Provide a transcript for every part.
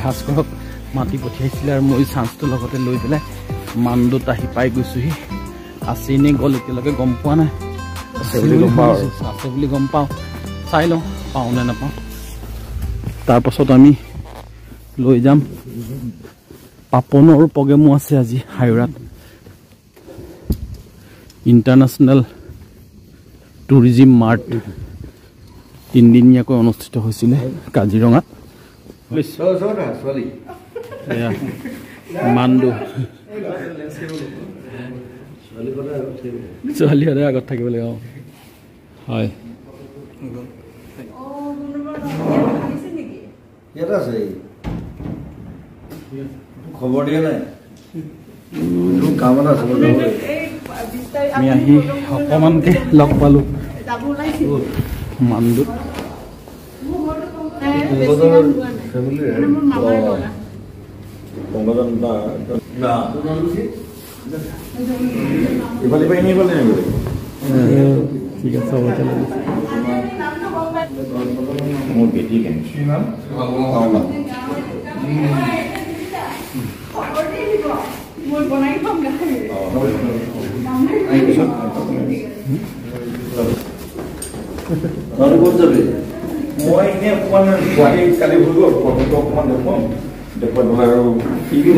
ভাস্কৰক মাতি পঠিয়াইছিলে আৰু মই চান্সটো লগতে লৈ পেলাই মানদুত আহি পাই গৈছোহি আছে নে গ'ল এতিয়ালৈকে গম পোৱা নাই আছে বুলি গম পাওঁ চাই লওঁ পাওঁ নে নাপাওঁ তাৰপাছত আমি লৈ যাম পাপনৰ প্ৰগ্ৰেমো আছে আজি হাইৰাত ইণ্টাৰনেশ্যনেল টুৰিজিম মাৰ্ট 3 দিনীয়াকৈ অনুষ্ঠিত হৈছিলে কাজিৰঙাত মানদু ছোৱালী সদায় আগত থাকিব লাগিব হয় খবৰ দিয়া নাই আমি আহি অকমানকে লগ পালো মানদুত ঠিক আছে মই এনে অকমান গুৱাহাটী কালি গ'লো ফটো অকমান দেখুৱাম দেখুৱাই আৰু টিভি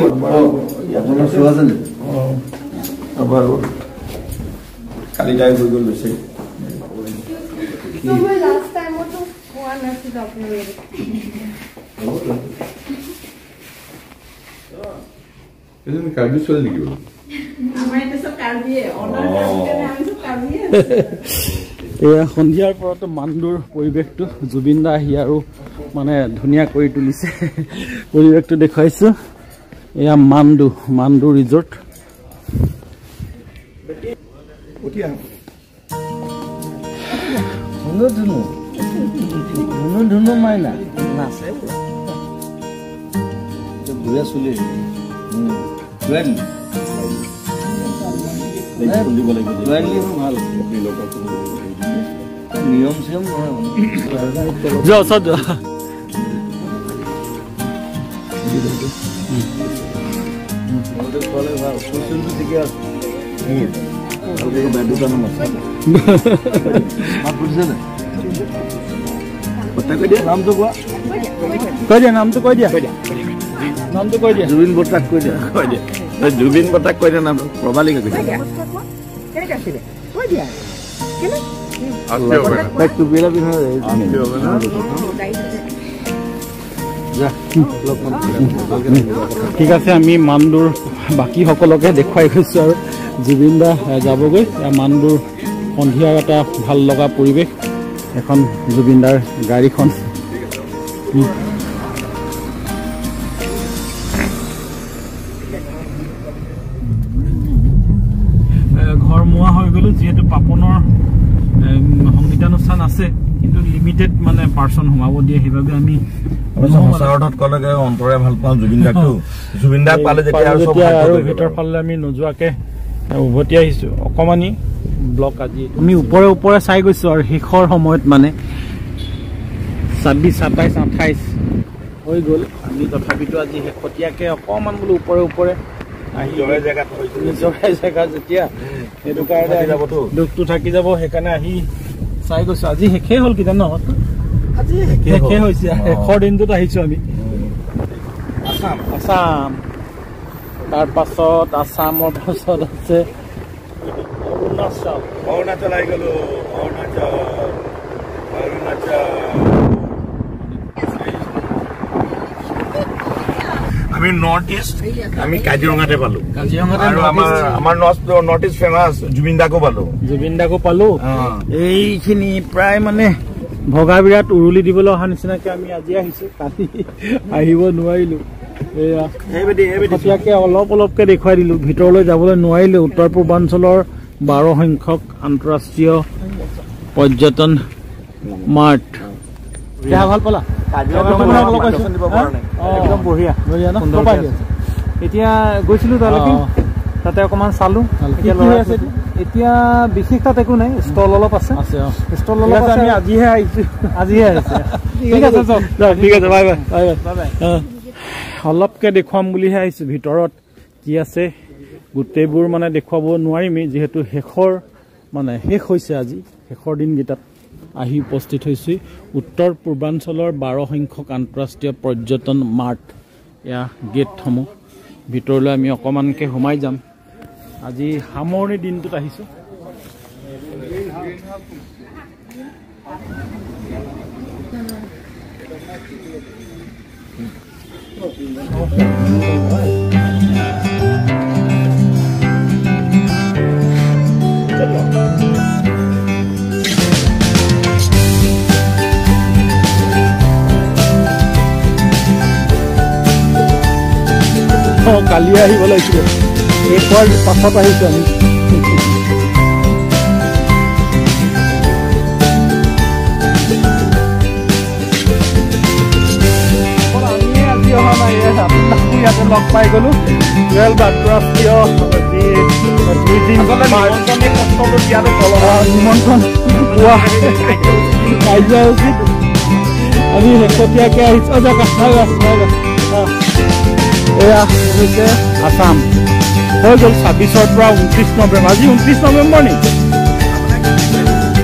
আপোনাৰ শ্ব' আছে নে বাৰু কালি যাই হৈ গ'ল বেছি কাৰ্বি চলে নেকি এয়া সন্ধিয়াৰ পৰাতো মানদুৰ পৰিৱেশটো জুবিন দা আহি আৰু মানে ধুনীয়া কৰি তুলিছে পৰিৱেশটো দেখুৱাইছো এয়া মানদু ৰিজৰ্ট ধুনু মাইনা নাচে ঘূৰা চুলি ভাল নিয়ম চিয়ম নহয় নামটো কৈ দিয়া জুবিন বৰ্তাক কৈ দিয়া জুবিন বৰ্তাক কৈ দিয়া নাম প্ৰবালিকা কৈ দিয়া ঠিক আছে আমি মানদুৰ বাকী সকলকে দেখুৱাই গৈছো আৰু জুবিন দা যাবগৈ মানদুৰ সন্ধিয়াৰ এটা ভাল লগা পৰিৱেশ এখন জুবিন দাৰ গাড়ীখন ঘৰ মোৱা হৈ গ'লো যিহেতু পাপনৰ সংগীতানুষ্ঠান আছে কিন্তু লিমিটেড মানে পাৰ্চন সোমাব দিয়ে সেইবাবে আমি অন্তৰে ভাল পাওঁ জুবিন দাক পালে আৰু ভিতৰ ফালে আমি নোযোৱাকে উভতি আহিছো অকমানি ব্লক আজি আমি ওপৰে চাই গৈছো আৰু শেষৰ সময়ত মানে 26, 27, 28 হৈ গ'ল আমি তথাপিতো আজি শেহতীয়াকে অকমান বোলো ওপৰে আহি জেগা যেতিয়া সেইটো কাৰণে দুখটো থাকি যাব সেইকাৰণে আহি চাই গৈছো আজি শেষেই হ'ল কি জানো আজি শেষে হৈছে শেষৰ দিনটোত আহিছো আমি আসাম তাৰ পাছত আসামৰ পাছত আছে অৰুণাচল আহি গ'লো আমি নৰ্থ ইষ্ট আমি কাজিৰঙাতে পালো আৰু আমাৰ নৰ্থ ইষ্ট ফেমাছ জুবিন দাকো পালো এইখিনি প্ৰায় মানে ভগা বিৰাট উৰুলি দিবলৈ অহা নিচিনাকে আমি আজি আহিছো কালি আহিব নোৱাৰিলো এয়াকে অলপকে দেখুৱাই দিলো ভিতৰলৈ যাবলৈ নোৱাৰিলো উত্তৰ পূৰ্বাঞ্চলৰ 12 সংখ্যক আন্তঃৰাষ্ট্ৰীয় পৰ্যটন মাৰ্ট ভাল পালা একদম বঢ়িয়া এতিয়া গৈছিলো তাতে অকমান চালো এতিয়া বিশেষ তাত একো নাই ষ্টল অলপ আছে ষ্টল অলপ আছে আমি আজিহে আহিছো ঠিক আছে ঠিক আছে বাই বাই বাই বাই অলপকে দেখুৱাম বুলিহে আহিছো ভিতৰত কি আছে গোটেইবোৰ মানে দেখুৱাব নোৱাৰিমেই যিহেতু শেষৰ মানে শেষ হৈছে আজি শেষৰ দিনকেইটাত আহি উপস্থিত হৈছোঁ উত্তৰ পূৰ্বাঞ্চলৰ 12 সংখ্যক আন্তঃৰাষ্ট্ৰীয় পৰ্যটন মাৰ্ট এয়া গেটসমূহ ভিতৰলৈ আমি অকণমানকৈ সোমাই যাম আজি সামৰণি দিনটোত আহিছোঁ কালি আহিব লাগিছিলে এইবাৰ পাছত আহিছোঁ আমি আজি অহা নাই আপোনাকো ইয়াতে লগ পাই গ'লো আন্তঃৰাষ্ট্ৰীয় নিমন্ত্ৰণ পোৱা কাজিয়া উচিত আমি শেহতীয়াকৈ আহিছোঁ এয়া হৈছে আছাম হৈ গ'ল 26 পৰা 29 নৱেম্বৰ আজি 29 নৱেম্বৰ নেকি